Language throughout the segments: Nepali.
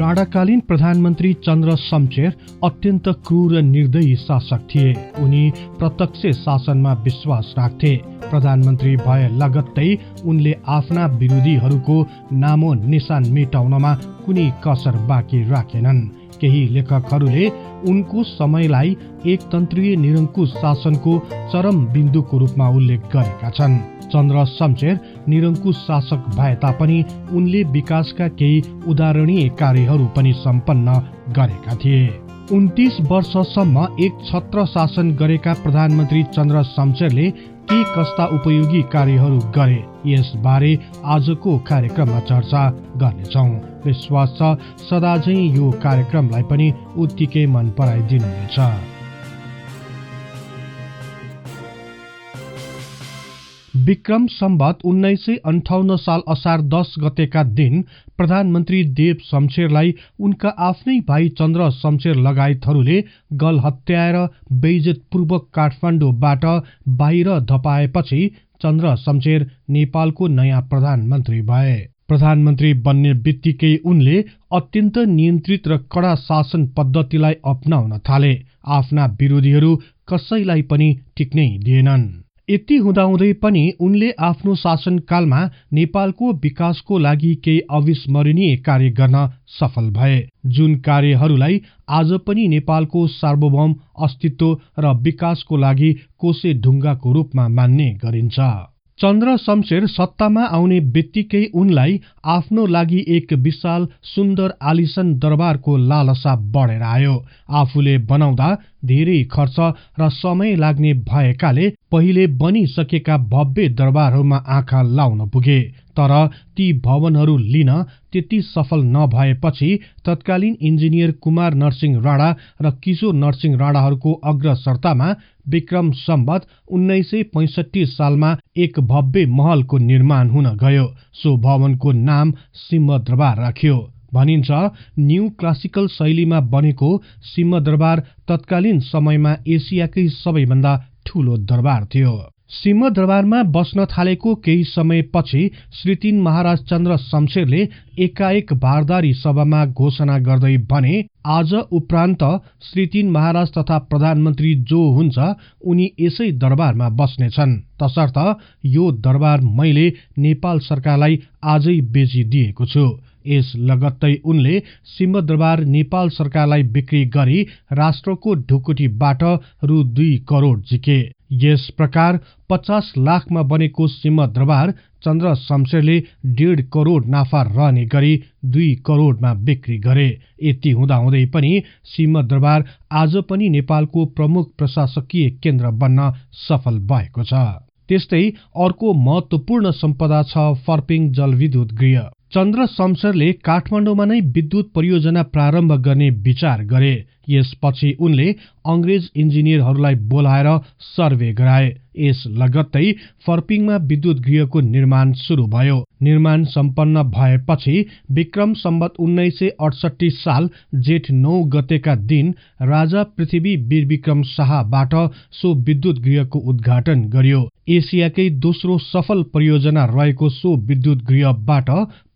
राणाकालीन प्रधानमन्त्री चन्द्र शमशेर अत्यन्त क्रूर र निर्दयी शासक थिए। उनी प्रत्यक्ष शासनमा विश्वास राख्थे। प्रधानमन्त्री भए लगत्तै उनले आफ्ना विरोधीहरूको नामो निशान मेटाउनमा कुनै कसर बाँकी राखेनन्। केही लेखकहरूले उनको समयलाई एकतन्त्रीय निरङ्कुश शासनको चरम बिन्दुको रूपमा उल्लेख गरेका छन्। चन्द्र शमशेर निरङ्कुश शासक भए तापनि उनले विकासका केही उदाहरणीय कार्यहरू पनि सम्पन्न गरेका थिए। 29 वर्षसम्म एक छत्र शासन गरेका प्रधानमन्त्री चन्द्र शमशेरले के कस्ता उपयोगी कार्यहरू गरे, यसबारे आजको कार्यक्रममा चर्चा गर्नेछौँ। विश्वास छ सदाझै यो कार्यक्रमलाई पनि उत्तिकै मन पराइदिनुहुनेछ। विक्रम सम्वत 1958 साल असार 10 गतेका दिन प्रधानमन्त्री देव शमशेरलाई उनका आफ्नै भाइ चन्द्र शमशेर लगायतहरूले गल हत्याएर बेइज्जतपूर्वक काठमाडौँबाट बाहिर धपाएपछि चन्द्र शमशेर नेपालको नयाँ प्रधानमन्त्री भए। प्रधानमन्त्री बन्ने बित्तिकै उनले अत्यन्त नियन्त्रित र कडा शासन पद्धतिलाई अपनाउन थाले। आफ्ना विरोधीहरू कसैलाई पनि टिक्नै दिएनन्। यति हुँदाहुँदै पनि उनले आफ्नो शासनकालमा नेपालको विकासको लागि केही अविस्मरणीय कार्य गर्न सफल भए, जुन कार्यहरूलाई आज पनि नेपालको सार्वभौम अस्तित्व र विकासको लागि कोसे ढुङ्गाको रूपमा मान्ने गरिन्छ। चन्द्र शमशेर सत्तामा आउने बित्तिकै उनलाई आफ्नो लागि एक विशाल सुन्दर आलिसन दरबारको लालसा बढेर आयो। आफूले बनाउँदा धेरै खर्च र समय लाग्ने भएकाले पहिले बनिसकेका भव्य दरबारहरूमा आँखा लाउन पुगे। तर ती भवनहरू लिन त्यति सफल नभएपछि तत्कालीन इन्जिनियर कुमार नरसिंह राणा र किशोर नरसिंह राणाहरूको अग्रसरतामा विक्रम सम्वत 1965 सालमा एक भव्य महलको निर्माण हुन गयो। सो भवनको नाम सिंहदरबार राखियो। भनिन्छ न्यू क्लासिकल शैलीमा बनेको सिंहदरबार तत्कालीन समयमा एसियाकै सबैभन्दा ठूलो दरबार थियो। सिंहदरबारमा बस्न थालेको केही समयपछि श्री 3 महाराज चन्द्र शमशेरले एकाएक भारदारी सभामा घोषणा गर्दै भने, आज उपरान्त श्री 3 महाराज तथा प्रधानमन्त्री जो हुन्छ उनी यसै दरबारमा बस्नेछन्, तसर्थ यो दरबार मैले नेपाल सरकारलाई आजै बेचिदिएको छु। यस लगत्तै उनले सिंहदरबार नेपाल सरकारलाई बिक्री गरी राष्ट्रको ढुकुटीबाट रु 2 करोड झिके। यस प्रकार 50 लाखमा बनेको सिंहदरबार चन्द्र शमशेरले 1.5 करोड नाफा रहने गरी 2 करोडमा बिक्री गरे। यति हुँदाहुँदै पनि सिंहदरबार आज पनि नेपालको प्रमुख प्रशासकीय केन्द्र बन्न सफल भएको छ। त्यस्तै अर्को महत्वपूर्ण सम्पदा छ फर्पिङ जलविद्युत गृह। चन्द्र शमशेरले काठमाडौँमा नै विद्युत परियोजना प्रारम्भ गर्ने विचार गरे। यसपछि उनले अंग्रेज इन्जिनियरहरूलाई बोलाएर सर्वे गराए। यस लगत्तै फर्पिङमा विद्युत गृहको निर्माण सुरु भयो। निर्माण सम्पन्न भएपछि विक्रम सम्वत 1968 साल जेठ 9 गतेका दिन राजा पृथ्वी वीर विक्रम शाहबाट सो विद्युत गृहको उद्घाटन गरियो। एसियाकै दोस्रो सफल परियोजना रहेको सो विद्युत गृहबाट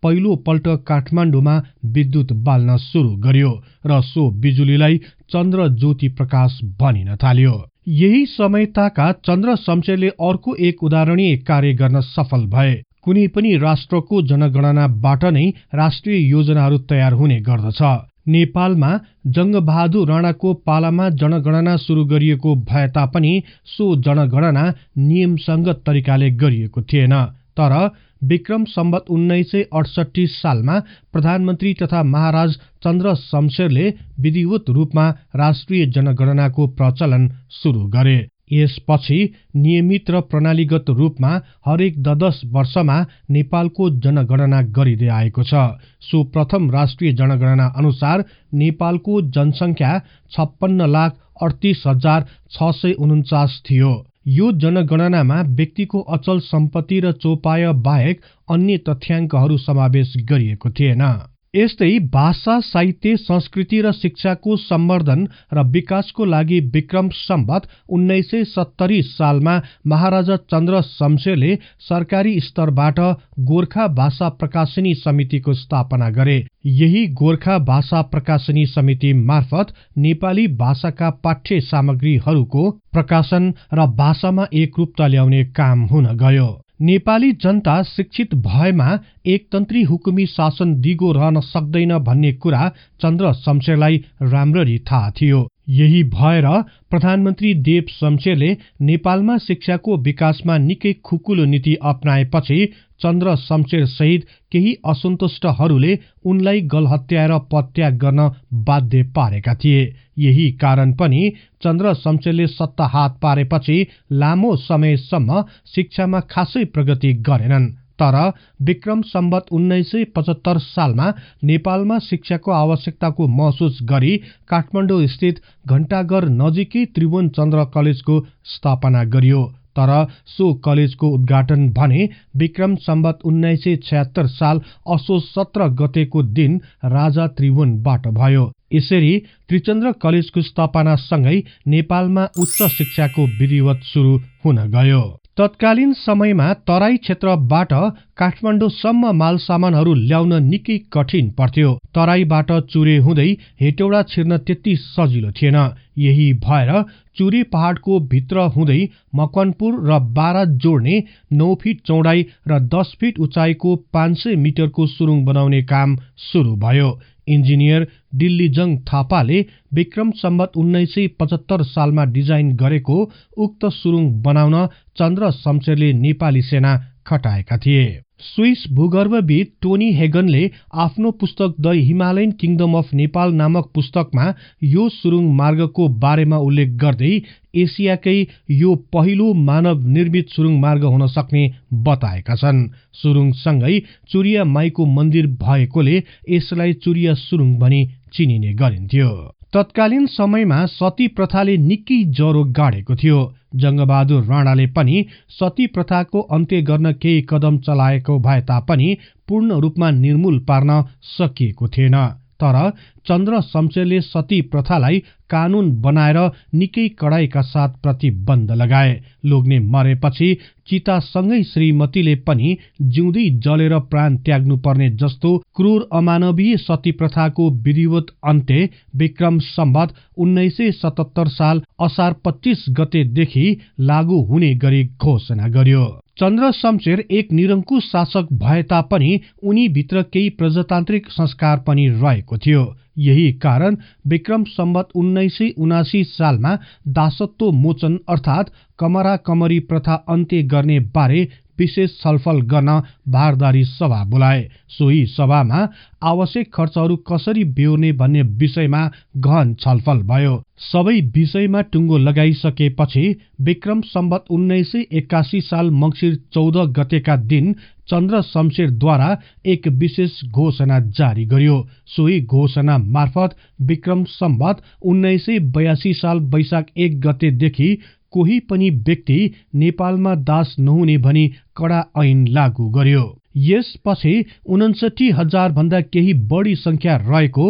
पहिलो पल्ट काठमाडौँमा विद्युत बाल्न सुरु गर्यो र सो बिजुलीलाई चन्द्र ज्योति प्रकाश भनिन थाल्यो। यही समय ताका चन्द्र शमशेरले अर्को एक उदाहरणीय कार्य गर्न सफल भए। कुनै पनि राष्ट्रको जनगणनाबाट नै राष्ट्रिय योजनाहरू तयार हुने गर्दछ। नेपालमा जंगबहादुर राणाको पालामा जनगणना सुरु गरिएको भए तापनि सो जनगणना नियमसङ्गत तरिकाले गरिएको थिएन। तर विक्रम सम्वत 1968 सालमा प्रधानमन्त्री तथा महाराज चन्द्र शमशेरले विधिवत रूपमा राष्ट्रिय जनगणनाको प्रचलन सुरु गरे। यसपछि नियमित र प्रणालीगत रूपमा हरेक 10 वर्षमा नेपालको जनगणना गरिँदै आएको छ। सो प्रथम राष्ट्रिय जनगणना अनुसार नेपालको जनसङ्ख्या 56,38,649 थियो। यो जनगणनामा व्यक्तिको अचल सम्पत्ति र चौपाय बाहेक अन्य तथ्याङ्कहरू समावेश गरिएको थिएन। यस्तै भाषा, साहित्य, संस्कृति र शिक्षाको सम्वर्धन र विकासको लागि विक्रम सम्वत 1970 सालमा महाराजा चन्द्र शमशेरले सरकारी स्तरबाट गोर्खा भाषा प्रकाशनी समितिको स्थापना गरे। यही गोर्खा भाषा प्रकाशनी समिति मार्फत नेपाली भाषाका पाठ्य सामग्रीहरूको प्रकाशन र भाषामा एकरूपता ल्याउने काम हुन गयो। नेपाली जनता शिक्षित भएमा एकतन्त्री हुकुमी शासन दिगो रहन सक्दैन भन्ने कुरा चन्द्र शमशेरलाई राम्ररी थाहा थियो। यही भएर प्रधानमन्त्री देव शमशेरले नेपालमा शिक्षाको विकासमा निकै खुकुलो नीति अपनाएपछि चन्द्र शमशेर सहित केही असन्तुष्टहरूले उनलाई गलहत्याएर पदत्याग गर्न बाध्य पारेका थिए। यही कारण पनि चन्द्र शमशेरले सत्ता हात पारेपछि लामो समयसम्म शिक्षामा खासै प्रगति गरेनन्। तर विक्रम सम्वत 1975 सालमा नेपालमा शिक्षाको आवश्यकताको महसुस गरी काठमाडौँ स्थित घण्टाघर नजिकै त्रिभुवन चन्द्र कलेजको स्थापना गरियो। तर सो कलेजको उद्घाटन भने विक्रम सम्वत 1976 साल असोज 17 गतेको दिन राजा त्रिभुवनबाट भयो। यसरी त्रिचन्द्र कलेजको स्थापनासँगै नेपालमा उच्च शिक्षाको विधिवत सुरु हुन गयो। तत्कालीन समयमा तराई क्षेत्रबाट काठमाडौँसम्म माल सामानहरू ल्याउन निकै कठिन पर्थ्यो। तराईबाट चुरे हुँदै हेटौडा छिर्न त्यति सजिलो थिएन। यही भएर चुरे पहाडको भित्र हुँदै मकवानपुर र बारा जोड्ने 9 फिट चौडाई र 10 फिट उचाइको 500 मिटरको सुरुङ बनाउने काम सुरु भयो। इन्जिनियर दिल्लीजङ थापाले विक्रम सम्वत 1975 सालमा डिजाइन गरेको उक्त सुरुङ बनाउन चन्द्र शमशेरले नेपाली सेना खटाएका थिए। स्विस भूगर्भविद टोनी हेगनले आफ्नो पुस्तक the Himalayan kingdom of Nepal नामक पुस्तकमा यो सुरुङ मार्गको बारेमा उल्लेख गर्दै एसियाकै यो पहिलो मानव निर्मित सुरुङ मार्ग हुन सक्ने बताएका छन्। सुरुङसँगै चुरिया माईको मन्दिर भएकोले यसलाई चुरिया सुरुङ भनी चिनिने गरिन्थ्यो। तत्कालीन समयमा सती प्रथाले निकै ज्वरो गाडेको थियो। जङ्गबहादुर राणाले पनि सती प्रथाको अन्त्य गर्न केही कदम चलाएको भए तापनि पूर्ण रूपमा निर्मूल पार्न सकिएको थिएन। तर चन्द्र शमशेरले सती प्रथालाई कानून बनाएर निकै कडाइका साथ प्रतिबन्ध लगाए। लोग्ने मरेपछि चितासँगै श्रीमतीले पनि जिउँदै जलेर प्राण त्याग्नुपर्ने जस्तो क्रूर अमानवीय सती प्रथाको विधिवत अन्त्य विक्रम सम्वत 1977 साल असार 25 गतेदेखि लागू हुने गरी घोषणा गर्यो। चन्द्र शमशेर एक निरङ्कुश शासक भए तापनि उनीभित्र केही प्रजातान्त्रिक संस्कार पनि रहेको थियो। यही कारण विक्रम सम्वत 1979 सालमा दासत्व मोचन अर्थात् कमरा कमरी प्रथा अन्त्य गर्ने बारे विशेष छलफल गर्न भारदारी सभा बोलाए। सोही सभामा आवश्यक खर्चहरू कसरी बेहोर्ने भन्ने विषयमा गहन छलफल भयो। सबै विषयमा टुङ्गो लगाइसकेपछि विक्रम सम्वत 1981 साल मङ्सिर 14 गतेका दिन चन्द्र शमशेरद्वारा एक विशेष घोषणा जारी गरियो। सोही घोषणा मार्फत विक्रम सम्वत 1982 साल वैशाख 1 गतेदेखि कोही पनि व्यक्ति नेपालमा दास नहुने भनी कडा ऐन लागू गर्यो। यसपछि 59,000 भन्दा केही बढी संख्या रहेको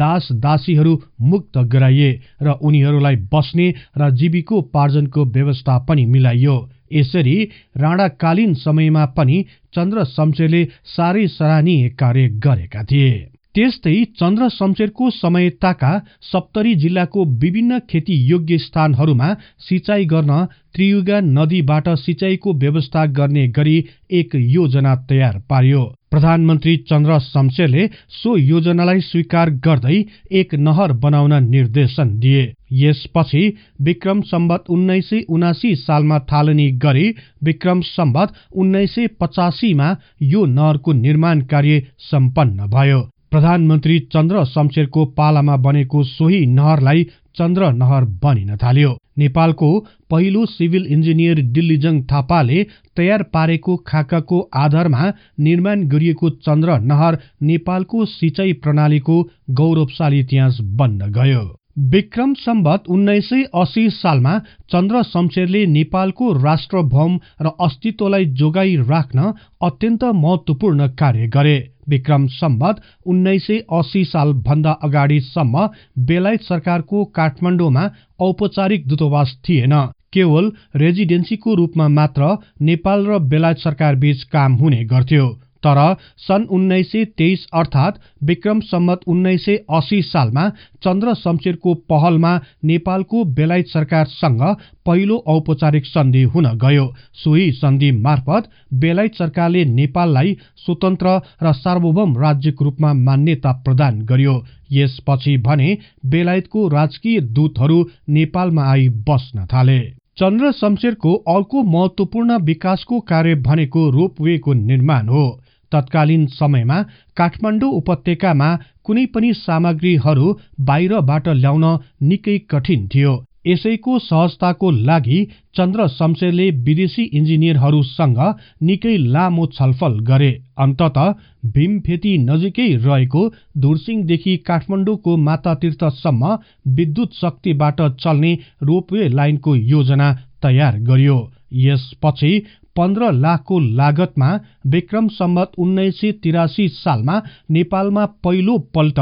दास दासीहरू मुक्त गराइए र उनीहरूलाई बस्ने र जीविकोपार्जनको व्यवस्था पनि मिलाइयो। यसरी राणाकालीन समयमा पनि चन्द्र शमशेरले साह्रै सराहनीय कार्य गरेका थिए। त्यस्तै चन्द्र शमशेरको समयताका सप्तरी जिल्लाको विभिन्न खेती योग्य स्थानहरूमा सिंचाइ गर्न त्रियुगा नदीबाट सिंचाइको व्यवस्था गर्ने गरी एक योजना तयार पारियो। प्रधानमन्त्री चन्द्र शमशेरले सो योजनालाई स्वीकार गर्दै एक नहर बनाउन निर्देशन दिए। यसपछि विक्रम सम्वत 1979 सालमा थालनी गरी विक्रम सम्वत 1985 मा यो नहरको निर्माण कार्य सम्पन्न भयो। प्रधानमन्त्री चन्द्र शमशेरको पालामा बनेको सोही नहरलाई चन्द्र नहर बनिन थाल्यो। नेपालको पहिलो सिभिल इन्जिनियर दिल्लीजङ थापाले तयार पारेको खाकाको आधारमा निर्माण गरिएको चन्द्र नहर नेपालको सिंचाइ प्रणालीको गौरवशाली इतिहास बन्न गयो। विक्रम सम्वत 1980 सालमा चन्द्र शमशेरले नेपालको राष्ट्रभौम र अस्तित्वलाई जोगाइ राख्न अत्यन्त महत्वपूर्ण कार्य गरे। विक्रम सम्वत 1980 साल भन्दा अगाडिसम्म बेलायत सरकारको काठमाडौँमा औपचारिक दूतावास थिएन। केवल रेजिडेन्सीको रूपमा मात्र नेपाल र बेलायत सरकार बीच काम हुने गर्थ्यो। तर सन् 1923 अर्थात् विक्रम सम्वत 1980 सालमा चन्द्र शमशेरको पहलमा नेपालको बेलायत सरकारसँग पहिलो औपचारिक सन्धि हुन गयो। सोही सन्धि मार्फत बेलायत सरकारले नेपाललाई स्वतन्त्र र सार्वभौम राज्यको रूपमा मान्यता प्रदान गर्यो। यसपछि भने बेलायतको राजकीय दूतहरू नेपालमा आई बस्न थाले। चन्द्र शमशेरको अर्को महत्वपूर्ण विकासको कार्य भनेको रोपवेको निर्माण हो। तत्कालीन समयमा काठमाडौँ उपत्यकामा कुनै पनि सामग्रीहरू बाहिरबाट ल्याउन निकै कठिन थियो। यसैको सहजताको लागि चन्द्र शमशेरले विदेशी इन्जिनियरहरूसँग निकै लामो छलफल गरे। अन्ततः भीमफेती नजिकै रहेको दुर्सिङदेखि काठमाडौँको मातातीर्थसम्म विद्युत शक्तिबाट चल्ने रोपवे लाइनको योजना तयार गरियो। यसपछि 15 लाखको लागतमा विक्रम सम्वत 1983 सालमा नेपालमा पहिलो पल्ट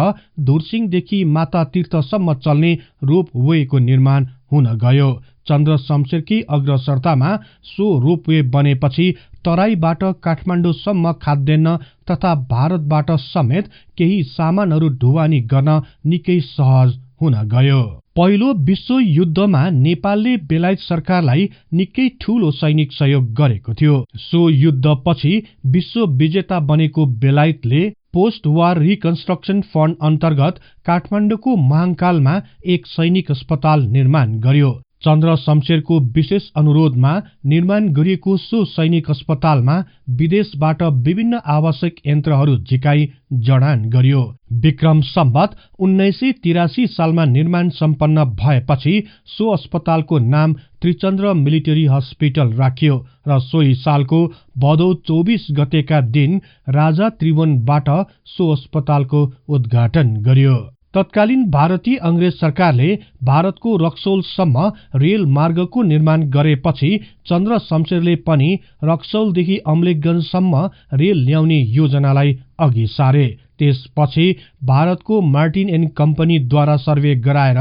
दुर्सिङदेखि मातातीर्थसम्म चल्ने रोपवेको निर्माण हुन गयो। चन्द्र शमशेरकी अग्रसरतामा सो रोपवे बनेपछि तराईबाट काठमाडौँसम्म खाद्यान्न तथा भारतबाट समेत केही सामानहरू ढुवानी गर्न निकै सहज हुन गयो। पहिलो विश्वयुद्धमा नेपालले बेलायत सरकारलाई निकै ठूलो सैनिक सहयोग गरेको थियो। सो युद्धपछि विश्व विजेता बनेको बेलायतले पोस्ट वार रिकन्स्ट्रक्सन फन्ड अन्तर्गत काठमाडौँको महाकालमा एक सैनिक अस्पताल निर्माण गर्यो। चन्द्र शमशेरको विशेष अनुरोधमा निर्माण गरिएको सो सैनिक अस्पतालमा विदेशबाट विभिन्न आवश्यक यन्त्रहरू झिकाई जडान गरियो। विक्रम सम्वत 1983 सालमा निर्माण सम्पन्न भएपछि सो अस्पतालको नाम त्रिचन्द्र मिलिटरी हस्पिटल राखियो र सोही सालको भदौ 24 गतेका दिन राजा त्रिभुवनबाट सो अस्पतालको उद्घाटन गरियो। तत्कालीन भारतीय अंग्रेज सरकारले भारतको रक्सौलसम्म रेल मार्गको निर्माण गरेपछि चन्द्र शमशेरले पनि रक्सौलदेखि अम्लेखगञ्जसम्म रेल ल्याउने योजनालाई अघि सारे। त्यसपछि भारतको मार्टिन एन्ड कम्पनीद्वारा सर्वे गराएर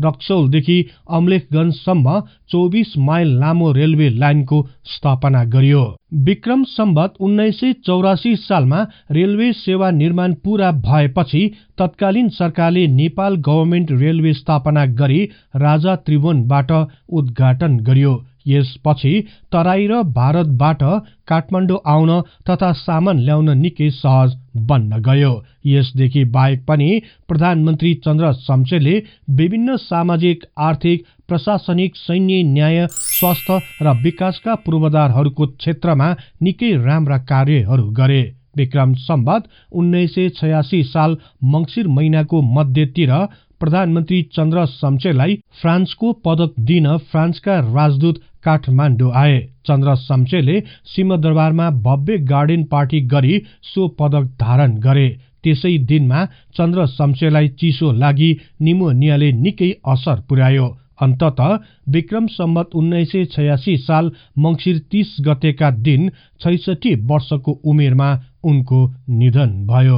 रक्सौलदेखि अम्लेखगञ्जसम्म 24 माइल लामो रेलवे लाइनको स्थापना गरियो। विक्रम सम्वत 1984 सालमा रेलवे सेवा निर्माण पूरा भएपछि तत्कालीन सरकारले नेपाल गभर्मेन्ट रेलवे स्थापना गरी राजा त्रिभुवनबाट उद्घाटन गरियो। यसपछि तराई र भारतबाट काठमाडौँ आउन तथा सामान ल्याउन निकै सहज बन्न गयो। यसदेखि बाहेक पनि प्रधानमन्त्री चन्द्र शमशेरले विभिन्न सामाजिक, आर्थिक, प्रशासनिक, सैन्य, न्याय, स्वास्थ्य र विकासका पूर्वाधारहरूको क्षेत्रमा निकै राम्रा कार्यहरू गरे। विक्रम सम्वत 1986 साल मंसिर महिनाको मध्यतिर प्रधानमन्त्री चन्द्र शमशेरलाई फ्रान्सको पदक दिन फ्रान्सका राजदूत काठमाडौँ आए। चन्द्र शमशेरले सिंहदरबारमा भव्य गार्डेन पार्टी गरी सो पदक धारण गरे। त्यसै दिनमा चन्द्र शमशेरलाई चिसो लागि निमोनियाले निकै असर पुर्यायो। अन्ततः विक्रम सम्वत 1986 साल मंसिर 30 गतेका दिन 66 वर्षको उमेरमा उनको निधन भयो।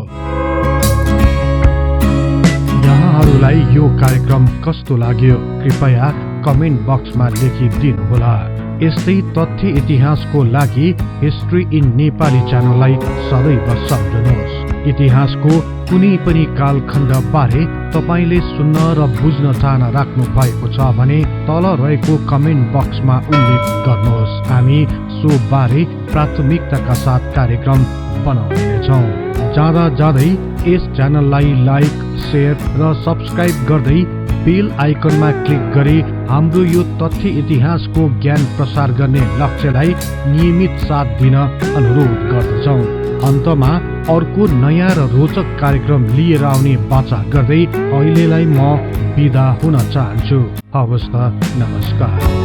यहाँहरूलाई यो कार्यक्रम कस्तो लाग्यो कृपया कमेन्ट बक्समा लेखिदिनुहोला। यस्तै तथ्य इतिहासको लागि हिस्ट्री इन नेपाली च्यानललाई सदैव सम्झनुहोस्। इतिहासको कुनै पनि कालखण्ड बारे तपाईले सुन्न र बुझ्न चाहना राख्नु भएको छ भने तल रहेको कमेन्ट बक्समा उल्लेख गर्नुहोस्। हामी सो बारे प्राथमिकताका साथ कार्यक्रम बनाउनेछौँ। जाँदा जाँदै यस च्यानललाई लाइक, शेयर र सब्स्क्राइब गर्दै बेल आइकनमा क्लिक गरी हाम्रो यो तथ्य इतिहासको ज्ञान प्रसार गर्ने लक्ष्यलाई नियमित साथ दिन अनुरोध गर्दछौँ। अन्तमा अर्को नयाँ र रोचक कार्यक्रम लिएर आउने बाचा गर्दै अहिलेलाई म बिदा हुन चाहन्छु। हवस् त, नमस्कार।